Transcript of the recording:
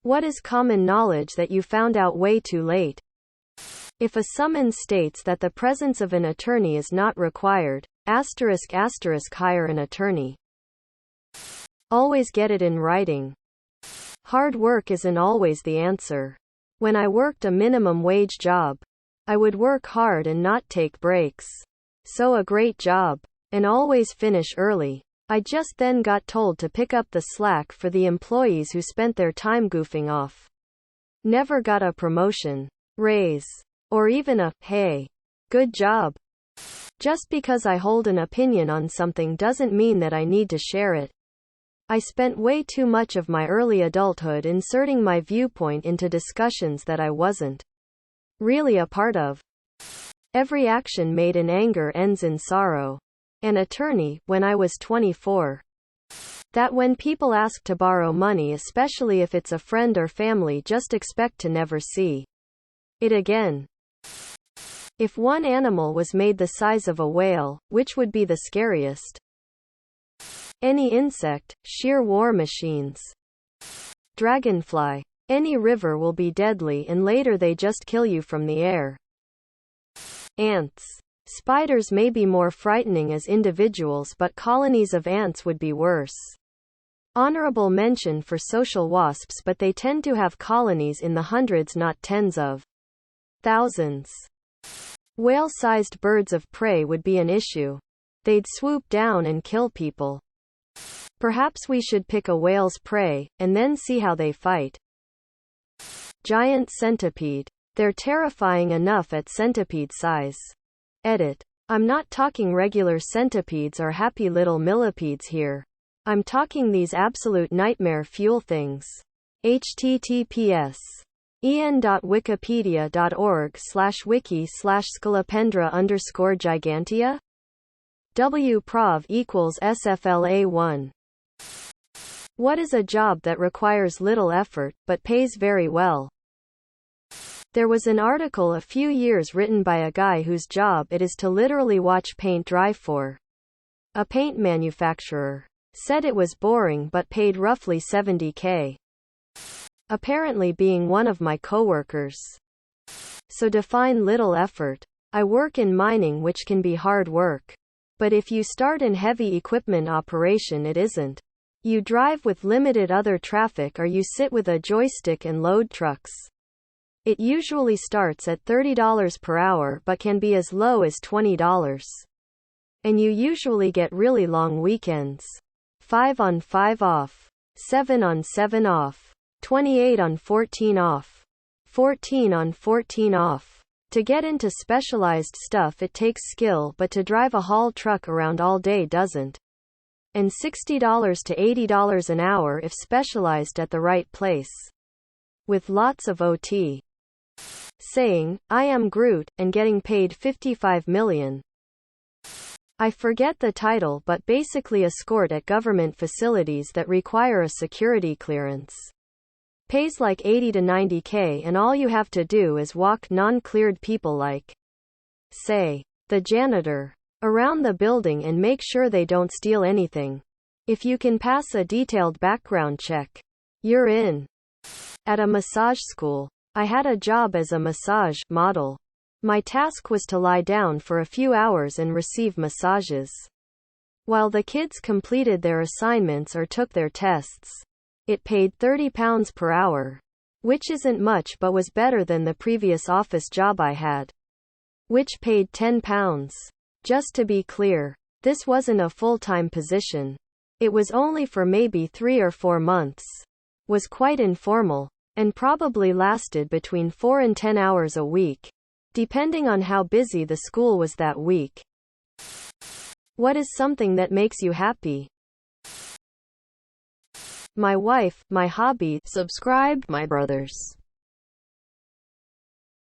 What is common knowledge that you found out way too late? If a summons states that the presence of an attorney is not required, hire an attorney. Always get it in writing. Hard work isn't always the answer. When I worked a minimum wage job, I would work hard and not take breaks. So a great job. And always finish early. I just then got told to pick up the slack for the employees who spent their time goofing off. Never got a promotion, raise, or even a, hey, good job. Just because I hold an opinion on something doesn't mean that I need to share it. I spent way too much of my early adulthood inserting my viewpoint into discussions that I wasn't really a part of. Every action made in anger ends in sorrow. An attorney, when I was 24. That when people ask to borrow money, especially if it's a friend or family, just expect to never see it again. If one animal was made the size of a whale, which would be the scariest? Any insect, sheer war machines. Dragonfly. Any river will be deadly and later they just kill you from the air. Ants. Spiders may be more frightening as individuals, but colonies of ants would be worse. Honorable mention for social wasps, but they tend to have colonies in the hundreds, not tens of thousands. Whale-sized birds of prey would be an issue. They'd swoop down and kill people. Perhaps we should pick a whale's prey, and then see how they fight. Giant centipede. They're terrifying enough at centipede size. Edit. I'm not talking regular centipedes or happy little millipedes here. I'm talking these absolute nightmare fuel things. https en.wikipedia.org/wiki/scolopendra_gigantea wprov equals SFLA1. What is a job that requires little effort, but pays very well? There was an article a few years written by a guy whose job it is to literally watch paint dry for a paint manufacturer. Said it was boring but paid roughly $70K. Apparently being one of my coworkers. So define little effort. I work in mining, which can be hard work. But if you start in heavy equipment operation, it isn't. You drive with limited other traffic or you sit with a joystick and load trucks. It usually starts at $30 per hour but can be as low as $20. And you usually get really long weekends. 5 on 5 off. 7 on 7 off. 28 on 14 off. 14 on 14 off. To get into specialized stuff it takes skill, but to drive a haul truck around all day doesn't. And $60 to $80 an hour if specialized at the right place. With lots of OT. Saying, I am Groot, and getting paid $55 million. I forget the title, but basically escort at government facilities that require a security clearance. Pays like $80 to $90K and all you have to do is walk non-cleared people like, say, the janitor, around the building and make sure they don't steal anything. If you can pass a detailed background check, you're in. At a massage school, I had a job as a massage model. My task was to lie down for a few hours and receive massages, while the kids completed their assignments or took their tests. It paid £30 per hour, which isn't much but was better than the previous office job I had, which paid £10. Just to be clear, this wasn't a full-time position. It was only for maybe 3 or 4 months. Was quite informal, and probably lasted between 4 and 10 hours a week, depending on how busy the school was that week. What is something that makes you happy? My wife, my hobby, Subscribe, my brothers.